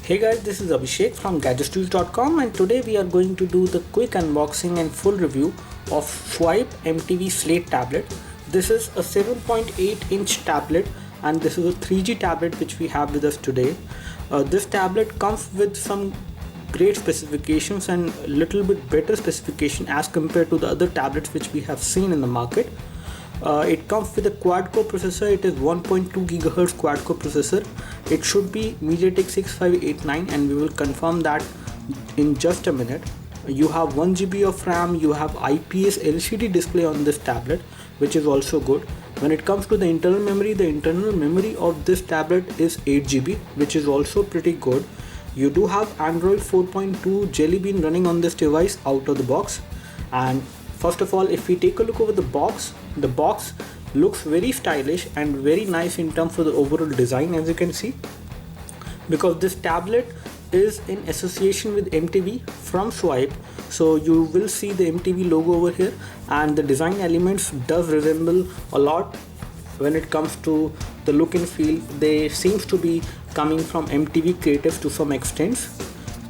Hey guys, this is Abhishek from gadgetstudios.com, and today we are going to do the quick unboxing and full review of Swipe MTV Slate tablet. This is a 7.8 inch tablet and this is a 3G tablet which we have with us today. This tablet comes with some great specifications and a little bit better specification as compared to the other tablets which we have seen in the market. It comes with a quad-core processor. It is 1.2 GHz quad-core processor. It should be MediaTek 6589 and we will confirm that in just a minute. You have 1 GB of RAM, you have IPS LCD display on this tablet, which is also good. When it comes to the internal memory of this tablet is 8 GB, which is also pretty good. You do have Android 4.2 Jelly Bean running on this device out of the box. And first of all, if we take a look over the box looks very stylish and very nice in terms of the overall design, as you can see, because this tablet is in association with MTV from Swipe, so you will see the MTV logo over here, and the design elements does resemble a lot when it comes to the look and feel. They seems to be coming from MTV creatives to some extent.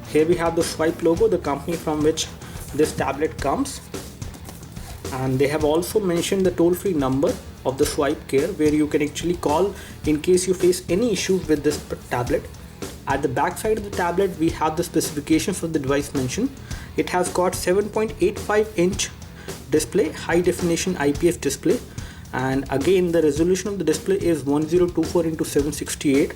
Here we have the Swipe logo, the company from which this tablet comes. And they have also mentioned the toll-free number of the Swipe Care, where you can actually call in case you face any issues with this tablet. At the back side of the tablet we have the specifications of the device mentioned. It has got 7.85 inch display, high definition IPS display, and again the resolution of the display is 1024 x 768.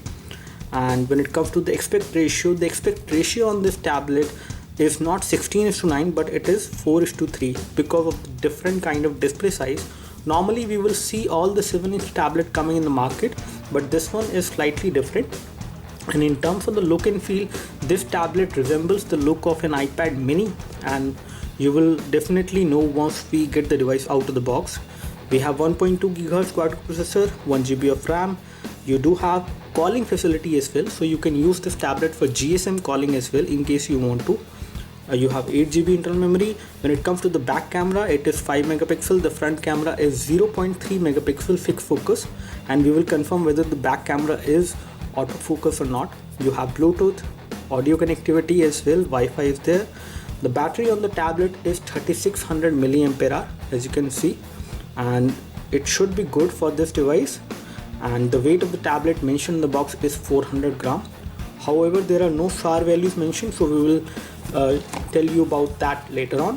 And when it comes to the aspect ratio on this tablet is not 16:9 but it is 4:3 because of the different kind of display size. Normally we will see all the 7-inch tablet coming in the market, but this one is slightly different. And in terms of the look and feel, this tablet resembles the look of an iPad mini, and you will definitely know once we get the device out of the box. We have 1.2 GHz quad-core processor, 1 GB of RAM. You do have calling facility as well, so you can use this tablet for GSM calling as well in case you want to. You have 8 GB internal memory. When it comes to the back camera, it is 5 megapixel. The front camera is 0.3 megapixel fixed focus, and we will confirm whether the back camera is autofocus or not. You have Bluetooth, audio connectivity as well, Wi-Fi is there. The battery on the tablet is 3600 mAh, as you can see, and it should be good for this device. And the weight of the tablet mentioned in the box is 400 gram. However, there are no SAR values mentioned, so we will tell you about that later on.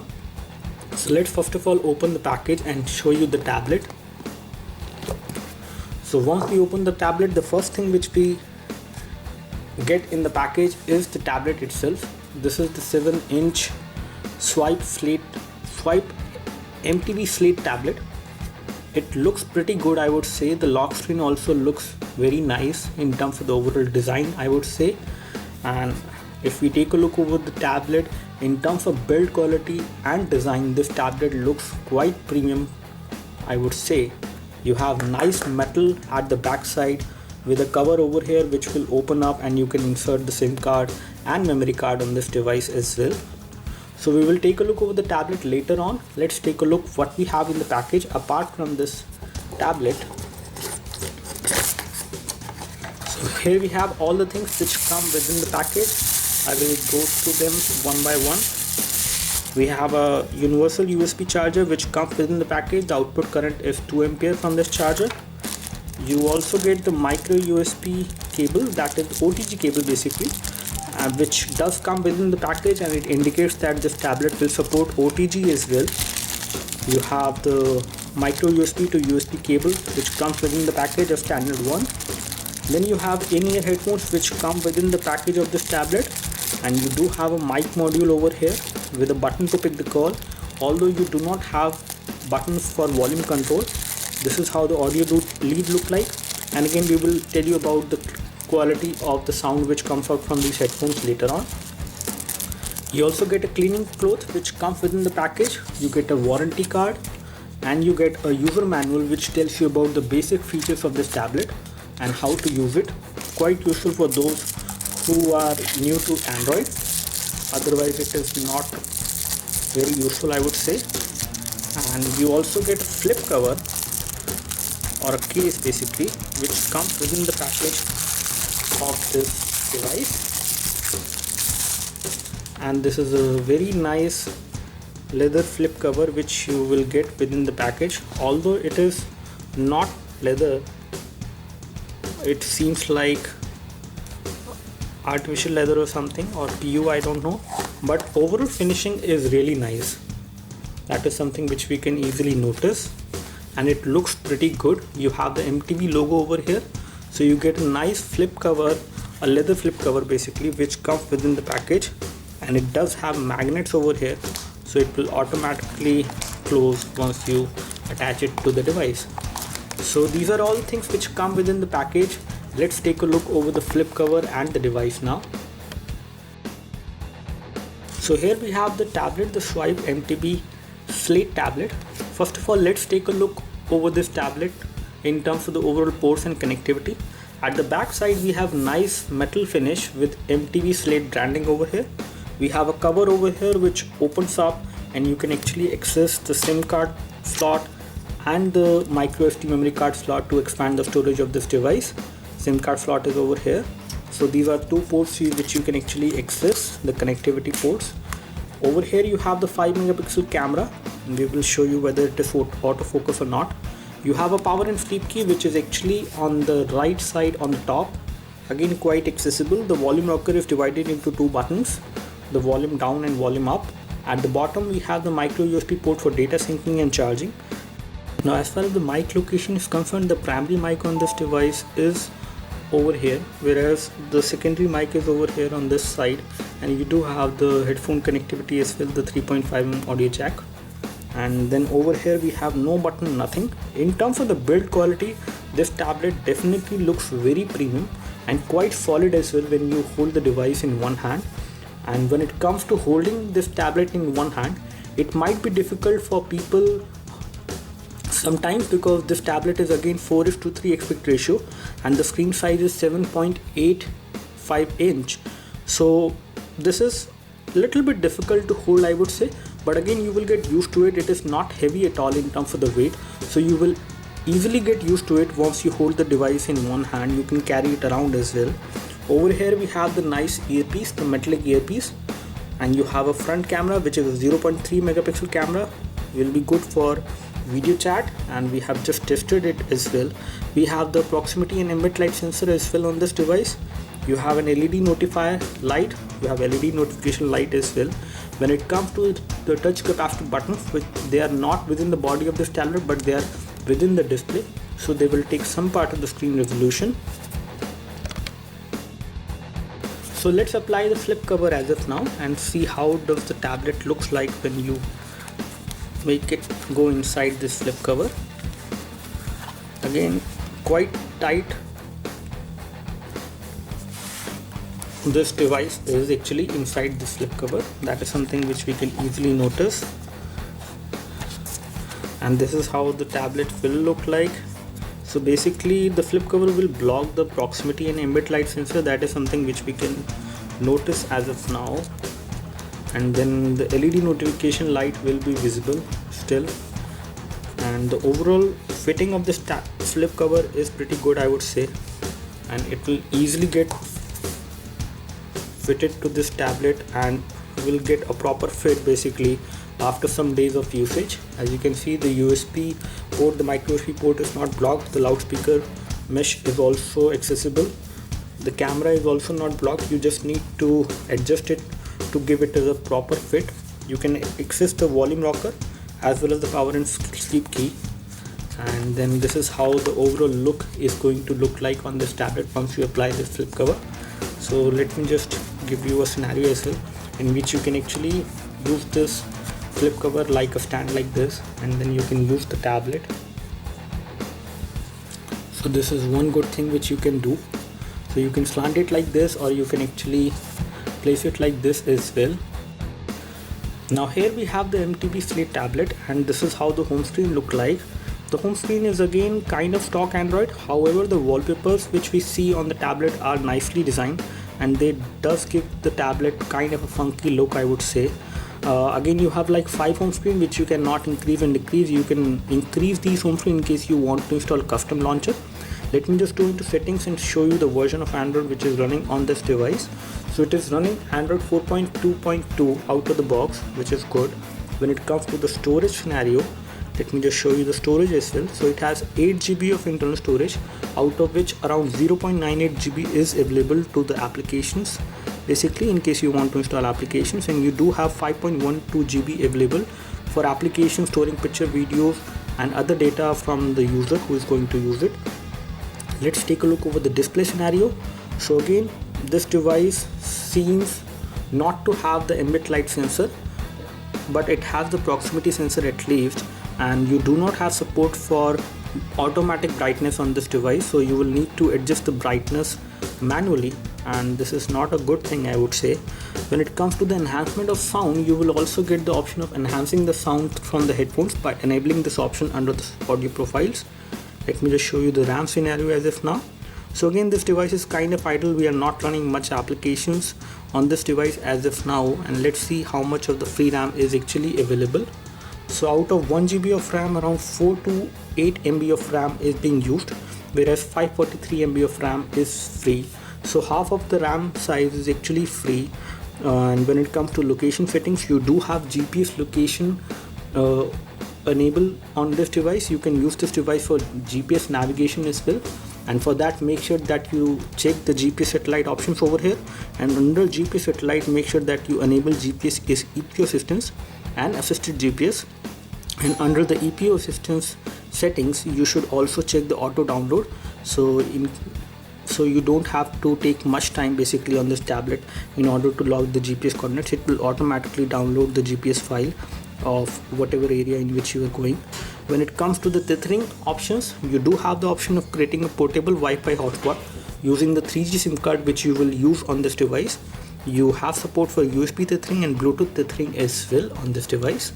So let's first of all open the package and show you the tablet. So once we open the tablet, the first thing which we get in the package is the tablet itself. This is the 7-inch Swipe MTV Slate tablet. It looks pretty good, I would say. The lock screen also looks very nice in terms of the overall design, I would say. And if we take a look over the tablet, in terms of build quality and design, this tablet looks quite premium, I would say. You have nice metal at the back side with a cover over here which will open up, and you can insert the SIM card and memory card on this device as well. So we will take a look over the tablet later on. Let's take a look what we have in the package apart from this tablet. So here we have all the things which come within the package. I will go through them one by one. We have a universal USB charger which comes within the package. The output current is 2 ampere from this charger. You also get the micro USB cable, that is OTG cable basically, which does come within the package, and it indicates that this tablet will support OTG as well. You have the micro USB to USB cable which comes within the package, a standard one. Then you have in-ear headphones which come within the package of this tablet, and you do have a mic module over here with a button to pick the call. Although you do not have buttons for volume control, this is how the audio lead look like. And again, we will tell you about the quality of the sound which comes out from these headphones later on. You also get a cleaning cloth which comes within the package. You get a warranty card, and you get a user manual which tells you about the basic features of this tablet and how to use it. Quite useful for those who are new to Android. Otherwise it is not very useful, I would say. And you also get a flip cover or a case basically which comes within the package of this device. and this is a very nice leather flip cover which you will get within the package. Although it is not leather, it seems like artificial leather or something, or PU, I don't know, but overall finishing is really nice. That is something which we can easily notice, and it looks pretty good. You have the MTV logo over here, so you get a nice flip cover, a leather flip cover basically, which comes within the package, and it does have magnets over here, so it will automatically close once you attach it to the device. So these are all things which come within the package. Let's take a look over the flip cover and the device now. So here we have the tablet, the Swipe MTV Slate tablet. First of all, let's take a look over this tablet in terms of the overall ports and connectivity. At the back side, we have nice metal finish with MTV Slate branding over here. We have a cover over here which opens up, and you can actually access the SIM card slot and the micro SD memory card slot to expand the storage of this device. SIM card slot is over here. So these are two ports which you can actually access, the connectivity ports. Over here you have the 5 megapixel camera, and we will show you whether it is autofocus or not. You have a power and sleep key which is actually on the right side on the top. Again, quite accessible. The volume rocker is divided into two buttons, the volume down and volume up. At the bottom we have the micro USB port for data syncing and charging. Now as far as the mic location is concerned, the primary mic on this device is over here, whereas the secondary mic is over here on this side, and you do have the headphone connectivity as well, the 3.5mm audio jack. And then over here we have no button, nothing. In terms of the build quality, this tablet definitely looks very premium and quite solid as well when you hold the device in one hand. And when it comes to holding this tablet in one hand, it might be difficult for people sometimes, because this tablet is again 4:3 aspect ratio and the screen size is 7.85 inch. So this is a little bit difficult to hold, I would say, but again you will get used to it. It is not heavy at all in terms of the weight, so you will easily get used to it. Once you hold the device in one hand, you can carry it around as well. Over here we have the nice earpiece, the metallic earpiece, and you have a front camera which is a 0.3 megapixel camera. Will be good for video chat, and we have just tested it as well. We have the proximity and ambient light sensor as well on this device. You have an LED notifier light, you have LED notification light as well. When it comes to the touch capacitive buttons, which they are not within the body of this tablet but they are within the display, so they will take some part of the screen resolution. So let's apply the flip cover as of now and see how does the tablet looks like when you make it go inside this flip cover. Again, quite tight. This device is actually inside this flip cover. That is something which we can easily notice, and this is how the tablet will look like. So basically the flip cover will block the proximity and ambient light sensor. That is something which we can notice as of now. And then the LED notification light will be visible still, and the overall fitting of this flip cover is pretty good, I would say, and it will easily get fitted to this tablet and will get a proper fit basically after some days of usage. As you can see, the USB port, the micro USB port is not blocked. The loudspeaker mesh is also accessible. The camera is also not blocked. You just need to adjust it to give it as a proper fit. You can access the volume rocker as well as the power and sleep key, and then this is how the overall look is going to look like on this tablet once you apply this flip cover. So let me just give you a scenario as well in which you can actually use this flip cover like a stand like this, and then you can use the tablet. So this is one good thing which you can do. So you can slant it like this, or you can actually place it like this as well. Now here we have the MTV Slate tablet, and this is how the home screen look like. The home screen is again kind of stock Android. However, the wallpapers which we see on the tablet are nicely designed, and they does give the tablet kind of a funky look, I would say. Again, you have like 5 home screen which you cannot increase and decrease. You can increase these home screen in case you want to install custom launcher. Let me just go into settings and show you the version of Android which is running on this device. So it is running Android 4.2.2 out of the box, which is good. When it comes to the storage scenario, let me just show you the storage as well. So it has 8 GB of internal storage, out of which around 0.98 GB is available to the applications, basically in case you want to install applications, and you do have 5.12 GB available for applications storing picture, videos and other data from the user who is going to use it. Let's take a look over the display scenario. So again, this device seems not to have the ambient light sensor, but it has the proximity sensor at least, and you do not have support for automatic brightness on this device, so you will need to adjust the brightness manually, and this is not a good thing, I would say. When it comes to the enhancement of sound, you will also get the option of enhancing the sound from the headphones by enabling this option under the audio profiles. Let me just show you the RAM scenario as of now. So again, this device is kind of idle. We are not running much applications on this device as of now, and let's see how much of the free RAM is actually available. So out of 1 GB of RAM, around 4 to 8 MB of RAM is being used, whereas 543 MB of RAM is free. So half of the RAM size is actually free. And when it comes to location settings, you do have GPS location enabled on this device. You can use this device for GPS navigation as well, and for that make sure that you check the GPS satellite options over here, and under GPS satellite make sure that you enable GPS is EPO assistance and assisted GPS, and under the EPO assistance settings you should also check the auto download, so you don't have to take much time basically on this tablet in order to log the GPS coordinates. It will automatically download the GPS file of whatever area in which you are going. When it comes to the tethering options, you do have the option of creating a portable Wi-Fi hotspot using the 3G SIM card which you will use on this device. You have support for USB tethering and Bluetooth tethering as well on this device.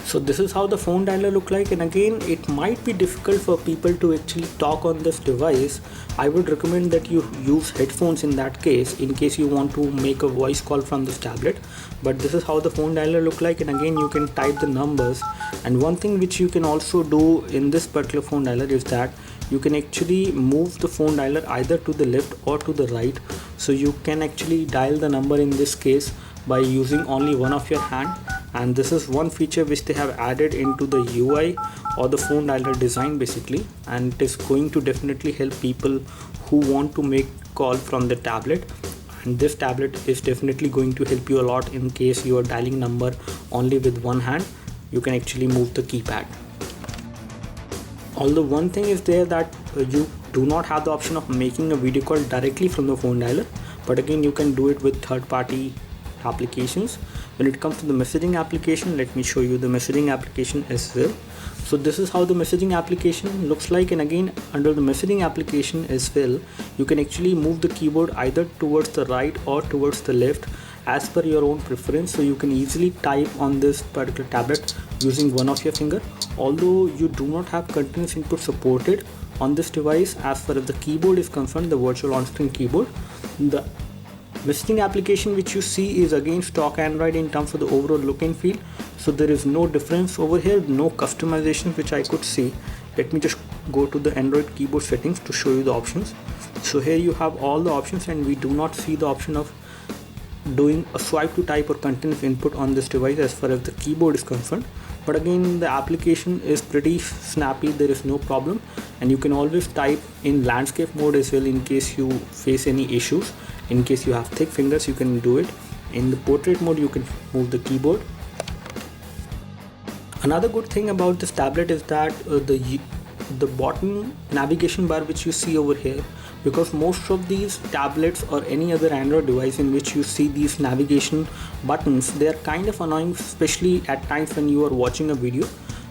So this is how the phone dialer look like, and again it might be difficult for people to actually talk on this device. I would recommend that you use headphones in that case, in case you want to make a voice call from this tablet. But this is how the phone dialer look like, and again you can type the numbers. And one thing which you can also do in this particular phone dialer is that you can actually move the phone dialer either to the left or to the right, so you can actually dial the number in this case by using only one of your hand. And this is one feature which they have added into the UI or the phone dialer design basically, and it is going to definitely help people who want to make call from the tablet. And this tablet is definitely going to help you a lot in case you are dialing number only with one hand. You can actually move the keypad. Although one thing is there that you do not have the option of making a video call directly from the phone dialer, but again you can do it with third-party applications. When it comes to the messaging application, let me show you the messaging application as well. So this is how the messaging application looks like, and again under the messaging application as well, you can actually move the keyboard either towards the right or towards the left as per your own preference, so you can easily type on this particular tablet using one of your finger. Although you do not have continuous input supported on this device as far as the keyboard is concerned, the virtual on-screen keyboard. The messaging application which you see is again stock Android in terms of the overall look and feel, so there is no difference over here, no customization which I could see. Let me just go to the Android keyboard settings to show you the options. So here you have all the options, and we do not see the option of doing a swipe to type or continuous input on this device as far as the keyboard is concerned. But again, the application is pretty snappy, there is no problem, and you can always type in landscape mode as well in case you face any issues. In case you have thick fingers, you can do it. In the portrait mode, you can move the keyboard. Another good thing about this tablet is that the bottom navigation bar which you see over here, because most of these tablets or any other Android device in which you see these navigation buttons, they are kind of annoying, especially at times when you are watching a video.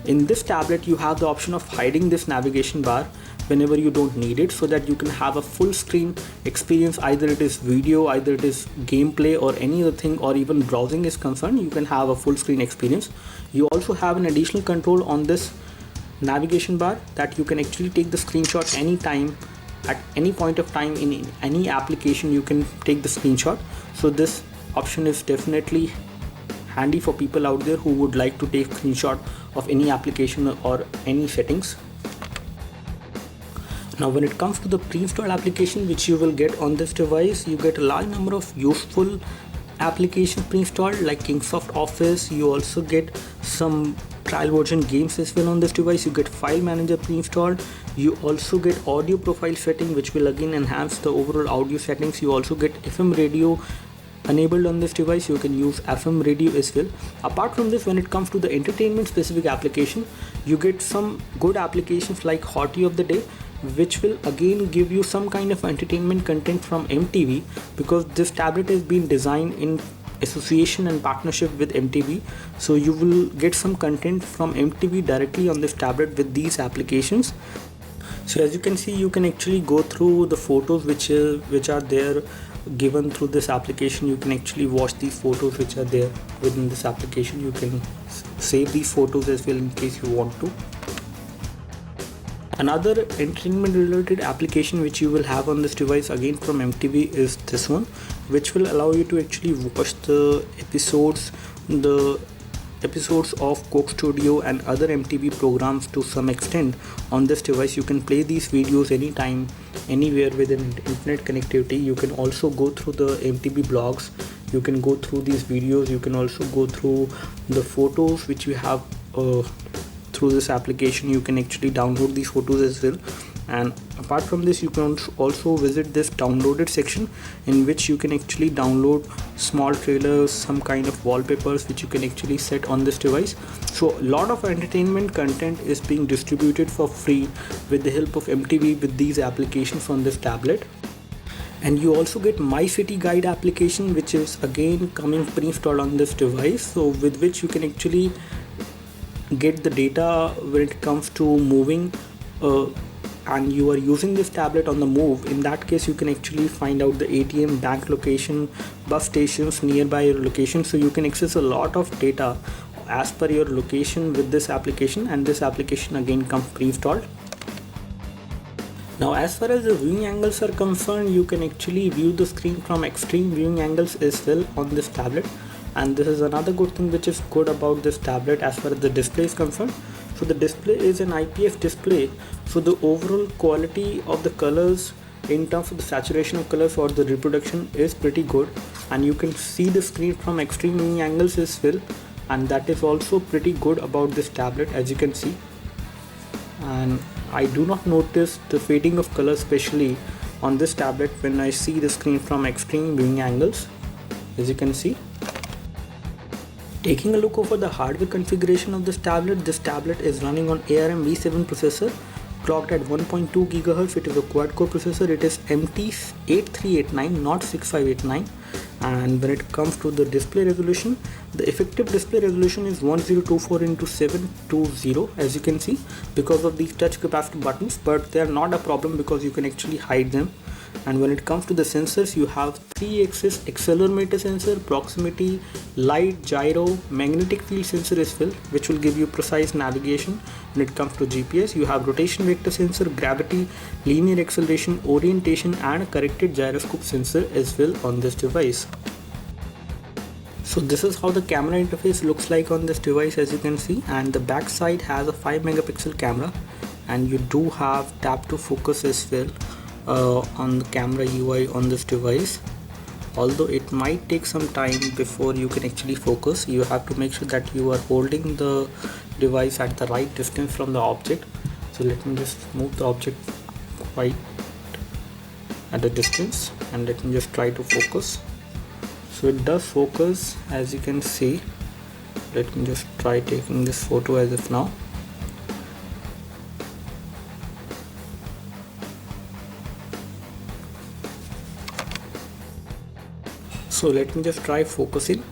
In this tablet you have the option of hiding this navigation bar whenever you don't need it, so that you can have a full screen experience, either it is video, either it is gameplay or any other thing, or even browsing is concerned, you can have a full screen experience. You also have an additional control on this navigation bar that you can actually take the screenshot anytime, at any point of time in any application you can take the screenshot. So this option is definitely handy for people out there who would like to take screenshot of any application or any settings. Now when it comes to the pre-installed application which you will get on this device, you get a large number of useful applications pre-installed like Kingsoft Office. You also get some trial version games as well on this device. You get file manager pre-installed. You also get audio profile setting, which will again enhance the overall audio settings. You also get FM radio enabled on this device. You can use FM radio as well. Apart from this, when it comes to the entertainment specific application, you get some good applications like Hottie of the Day, which will again give you some kind of entertainment content from MTV, because this tablet has been designed in association and partnership with MTV. So you will get some content from MTV directly on this tablet with these applications. So as you can see, you can actually go through the photos which are there given through this application. You can actually watch these photos which are there within this application. You can save these photos as well in case you want to. Another entertainment related application which you will have on this device again from MTV is this one, which will allow you to actually watch the episodes of Coke Studio and other MTV programs to some extent on this device. You can play these videos anytime, anywhere with an internet connectivity. You can also go through the MTV blogs. You can go through these videos. You can also go through the photos which you have through this application. You can actually download these photos as well. And apart from this, you can also visit this downloaded section, in which you can actually download small trailers, some kind of wallpapers which you can actually set on this device. So a lot of entertainment content is being distributed for free with the help of MTV with these applications on this tablet. And you also get My City Guide application, which is again coming pre-installed on this device, so with which you can actually get the data when it comes to moving and you are using this tablet on the move. In that case, you can actually find out the ATM, bank location, bus stations nearby your location. So you can access a lot of data as per your location with this application, and this application again comes pre-installed. Now as far as the viewing angles are concerned, you can actually view the screen from extreme viewing angles as well on this tablet. And this is another good thing which is good about this tablet as far as the display is concerned. So the display is an IPS display, so the overall quality of the colors in terms of the saturation of colors or the reproduction is pretty good, and you can see the screen from extreme viewing angles as well, and that is also pretty good about this tablet, as you can see. And I do not notice the fading of color especially on this tablet when I see the screen from extreme viewing angles, as you can see. Taking a look over the hardware configuration of this tablet is running on ARM V7 processor clocked at 1.2 GHz. It is a quad-core processor. It is MT8389, not 6589. And when it comes to the display resolution, the effective display resolution is 1024 x 720, as you can see, because of these touch capacitive buttons, but they are not a problem because you can actually hide them. And when it comes to the sensors, you have 3-axis accelerometer sensor, proximity, light, gyro, magnetic field sensor as well, which will give you precise navigation. When it comes to GPS, you have rotation vector sensor, gravity, linear acceleration, orientation, and a corrected gyroscope sensor as well on this device. So this is how the camera interface looks like on this device, as you can see, and the back side has a 5 megapixel camera, and you do have tap to focus as well on the camera UI on this device. Although it might take some time before you can actually focus, you have to make sure that you are holding the device at the right distance from the object. So let me just move the object quite at a distance and let me just try to focus. So it does focus, as you can see. Let me just try taking this photo as of now. So let me just try focusing.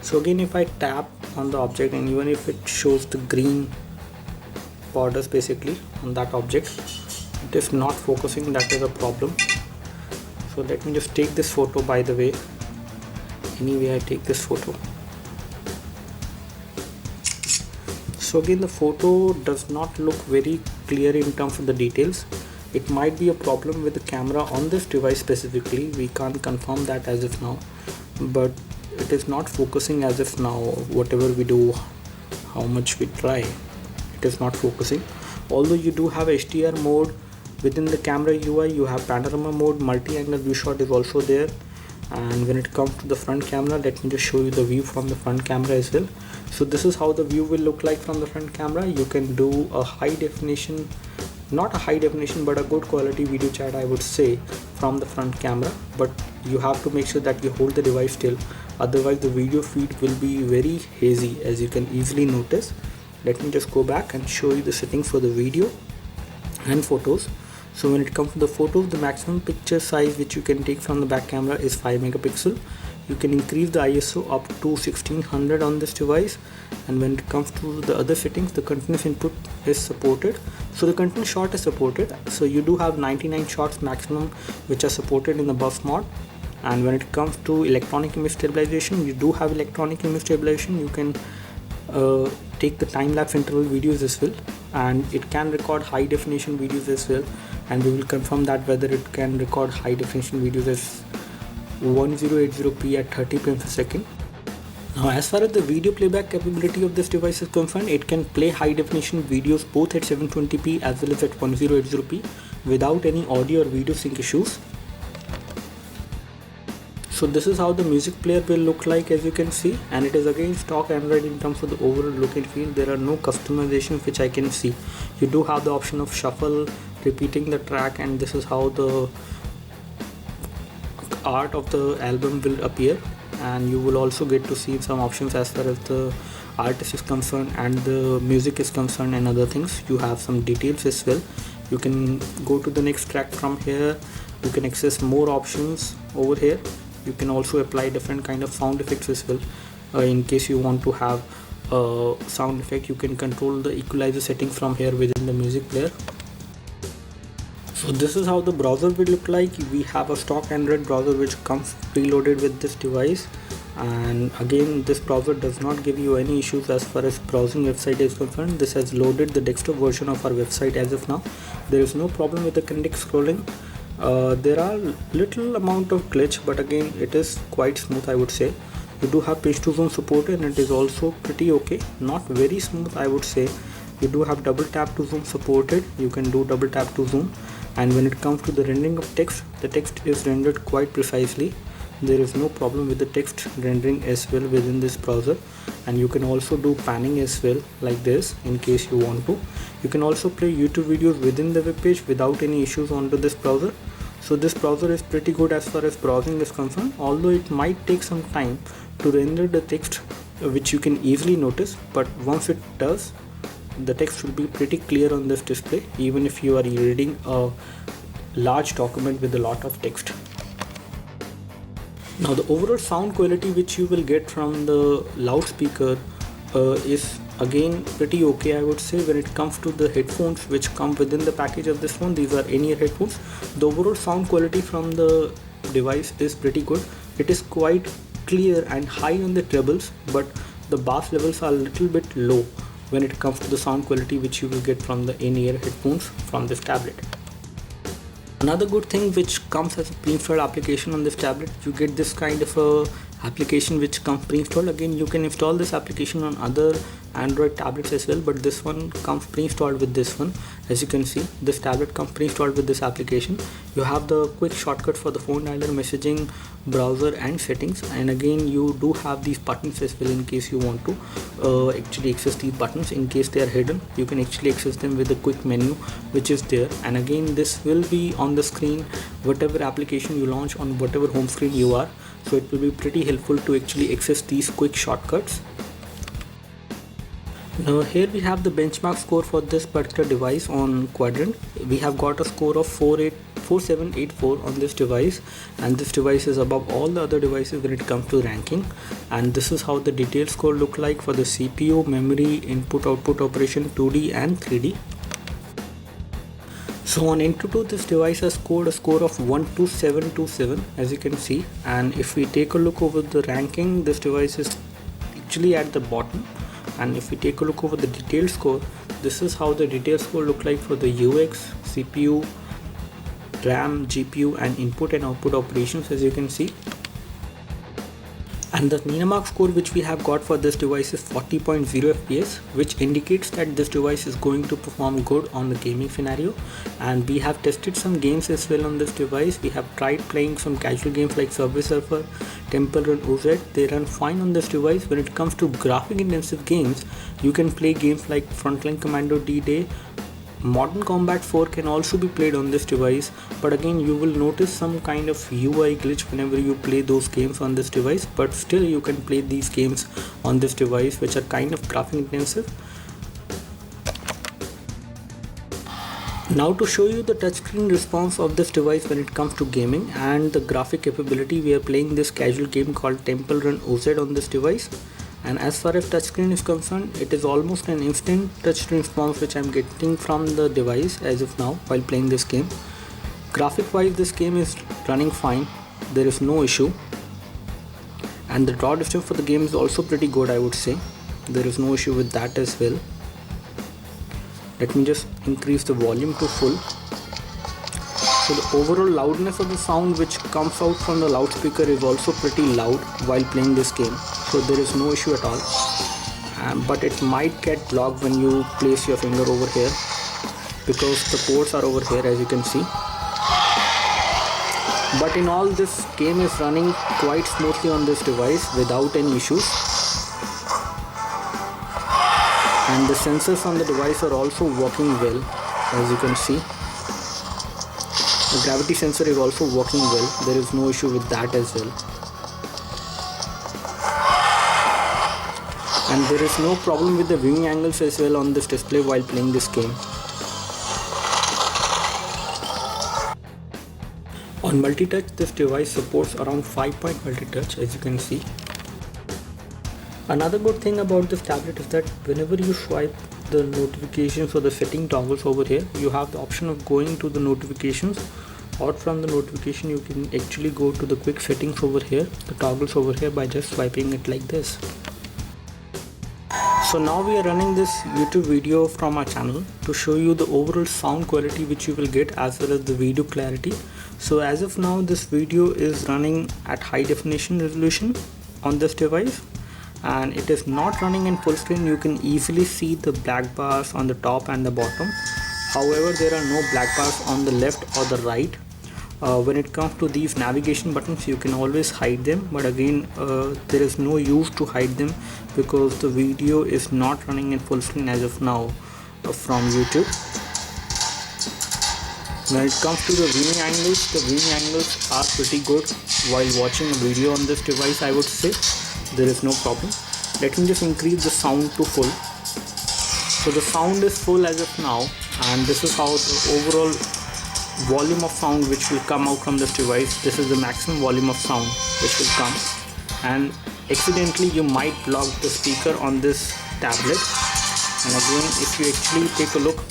So again, if I tap on the object, and even if it shows the green borders basically on that object, it is not focusing. That is a problem. So let me just take this photo, by the way. Anyway, I take this photo. So again, the photo does not look very clear in terms of the details. It might be a problem with the camera on this device specifically. We can't confirm that as of now, but it is not focusing as of now. Whatever we do, how much we try, it is not focusing. Although you do have HDR mode Within the camera UI, you have panorama mode, multi-angle view shot is also there. And when it comes to the front camera, let me just show you the view from the front camera as well. So this is how the view will look like from the front camera. You can do a high definition, not a high definition, but a good quality video chat, I would say, from the front camera. But you have to make sure that you hold the device still, otherwise the video feed will be very hazy, as you can easily notice. Let me just go back and show you the settings for the video and photos. So when it comes to the photos, the maximum picture size which you can take from the back camera is 5 megapixel. You can increase the ISO up to 1600 on this device. And when it comes to the other settings, the continuous input is supported. So the continuous shot is supported. So you do have 99 shots maximum which are supported in the buff mode. And when it comes to electronic image stabilization, you do have electronic image stabilization. You can take the time-lapse interval videos as well, and it can record high definition videos as well, and we will confirm that whether it can record high definition videos as 1080p at 30 frames per second. Now as far as the video playback capability of this device is concerned, it can play high definition videos both at 720p as well as at 1080p without any audio or video sync issues. So this is how the music player will look like, as you can see, and it is again stock Android in terms of the overall look and feel. There are no customizations which I can see. You do have the option of shuffle, repeating the track, and this is how the art of the album will appear. And you will also get to see some options as far as the artist is concerned and the music is concerned and other things. You have some details as well. You can go to the next track from here. You can access more options over here. You can also apply different kind of sound effects as well. In case you want to have a sound effect, you can control the equalizer settings from here within the music player. So this is how the browser will look like. We have a stock Android browser which comes preloaded with this device, and again this browser does not give you any issues as far as browsing website is concerned. This has loaded the desktop version of our website as of now. There is no problem with the kinetic scrolling. There are little amount of glitch, but again it is quite smooth, I would say. You do have pinch to zoom support and it is also pretty okay, not very smooth, I would say. You do have double tap to zoom supported. You can do double tap to zoom. And when it comes to the rendering of text, the text is rendered quite precisely. There is no problem with the text rendering as well within this browser. And you can also do panning as well, like this, in case you want to. You can also play YouTube videos within the web page without any issues onto this browser. So this browser is pretty good as far as browsing is concerned, although it might take some time to render the text, which you can easily notice, but once it does, the text will be pretty clear on this display, even if you are reading a large document with a lot of text. Now the overall sound quality which you will get from the loudspeaker is again pretty okay, I would say. When it comes to the headphones which come within the package of this phone, these are in-ear headphones. The overall sound quality from the device is pretty good. It is quite clear and high on the trebles, but the bass levels are a little bit low when it comes to the sound quality which you will get from the in-ear headphones from this tablet. Another good thing which comes as a pre-installed application on this tablet, you get this kind of a application which comes pre-installed. Again, you can install this application on other Android tablets as well, but this one comes pre-installed with this one. As you can see, this tablet comes pre-installed with this application. You have the quick shortcut for the phone dialer, messaging, browser and settings, and again you do have these buttons as well in case you want to actually access these buttons. In case they are hidden, you can actually access them with the quick menu which is there, and again this will be on the screen whatever application you launch on whatever home screen you are, so it will be pretty helpful to actually access these quick shortcuts. Now here we have the benchmark score for this particular device on Quadrant. We have got a score of 4784 on this device, and this device is above all the other devices when it comes to ranking. And this is how the detailed score look like for the CPU, memory, input output operation, 2D and 3D. So on Antutu, this device has scored a score of 12727, as you can see. And if we take a look over the ranking, this device is actually at the bottom. And if we take a look over the detailed score, this is how the detailed score look like for the UX, CPU, RAM, GPU and input and output operations, as you can see. And the Ninamark score which we have got for this device is 40.0 fps, which indicates that this device is going to perform good on the gaming scenario. And we have tested some games as well on this device. We have tried playing some casual games like Subway Surfer, Temple Run OZ. They run fine on this device. When it comes to graphic intensive games, you can play games like Frontline Commando D-Day. Modern Combat 4 can also be played on this device, but again you will notice some kind of UI glitch whenever you play those games on this device, but still you can play these games on this device which are kind of graphic intensive. Now to show you the touchscreen response of this device when it comes to gaming and the graphic capability, we are playing this casual game called Temple Run OZ on this device. And as far as touchscreen is concerned, it is almost an instant touchscreen response which I am getting from the device as of now while playing this game. Graphic wise, this game is running fine, there is no issue, and the draw distance for the game is also pretty good, I would say. There is no issue with that as well. Let me just increase the volume to full. So the overall loudness of the sound which comes out from the loudspeaker is also pretty loud while playing this game, so there is no issue at all. But it might get blocked when you place your finger over here because the ports are over here, as you can see. But in all, this game is running quite smoothly on this device without any issues. And the sensors on the device are also working well, as you can see. The gravity sensor is also working well, there is no issue with that as well. And there is no problem with the viewing angles as well on this display while playing this game. On multi-touch, this device supports around 5-point multi-touch, as you can see. Another good thing about this tablet is that whenever you swipe the notifications or the setting toggles over here, you have the option of going to the notifications, or from the notification you can actually go to the quick settings over here, the toggles over here, by just swiping it like this. So now we are running this YouTube video from our channel to show you the overall sound quality which you will get as well as the video clarity. So as of now, this video is running at high definition resolution on this device, and it is not running in full screen. You can easily see the black bars on the top and the bottom. However, there are no black bars on the left or the right. When it comes to these navigation buttons, you can always hide them, but again there is no use to hide them because the video is not running in full screen as of now from YouTube. When it comes to the viewing angles are pretty good while watching a video on this device, I would say. There is no problem. Let me just increase the sound to full. So the sound is full as of now, and this is how the overall volume of sound which will come out from this device. This is the maximum volume of sound which will come, and accidentally you might block the speaker on this tablet. And again, if you actually take a look,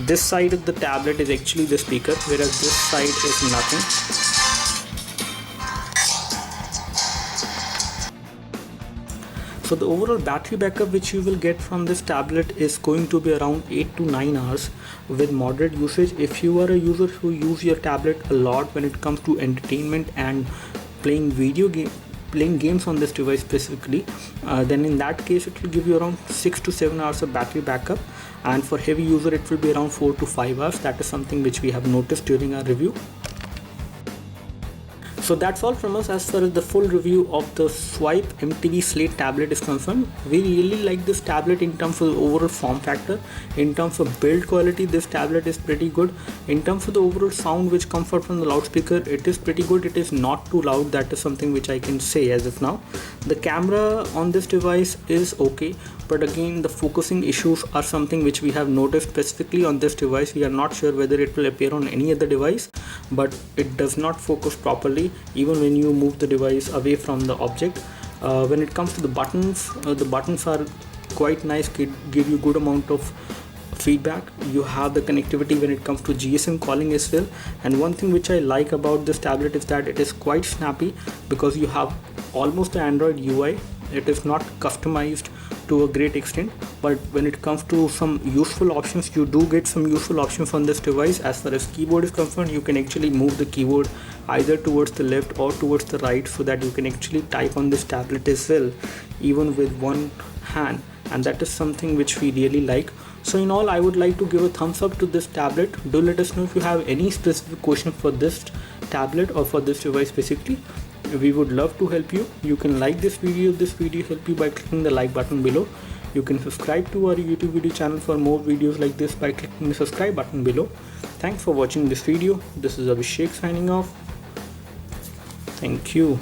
this side of the tablet is actually the speaker, whereas this side is nothing. So the overall battery backup which you will get from this tablet is going to be around 8 to 9 hours with moderate usage. If you are a user who use your tablet a lot when it comes to entertainment and playing games on this device specifically, then in that case it will give you around 6 to 7 hours of battery backup, and for heavy user it will be around 4 to 5 hours. That is something which we have noticed during our review. So that's all from us as far as the full review of the Swipe MTV Slate tablet is concerned. We really like this tablet in terms of the overall form factor. In terms of build quality, this tablet is pretty good. In terms of the overall sound which comes out from the loudspeaker, it is pretty good. It is not too loud. That is something which I can say as of now. The camera on this device is okay, but again the focusing issues are something which we have noticed specifically on this device. We are not sure whether it will appear on any other device, but it does not focus properly even when you move the device away from the object. When it comes to the buttons are quite nice, give you good amount of feedback. You have the connectivity when it comes to GSM calling as well, and one thing which I like about this tablet is that it is quite snappy because you have almost an Android UI. It is not customized to a great extent, but when it comes to some useful options, you do get some useful options on this device. As far as keyboard is concerned, you can actually move the keyboard either towards the left or towards the right, so that you can actually type on this tablet as well, even with one hand, and that is something which we really like. So in all, I would like to give a thumbs up to this tablet. Do let us know if you have any specific question for this tablet or for this device specifically. We would love to help you. You can like this video if this video helped you by clicking the like button below. You can subscribe to our YouTube video channel for more videos like this by clicking the subscribe button below. Thanks for watching this video. This is Abhishek signing off. Thank you.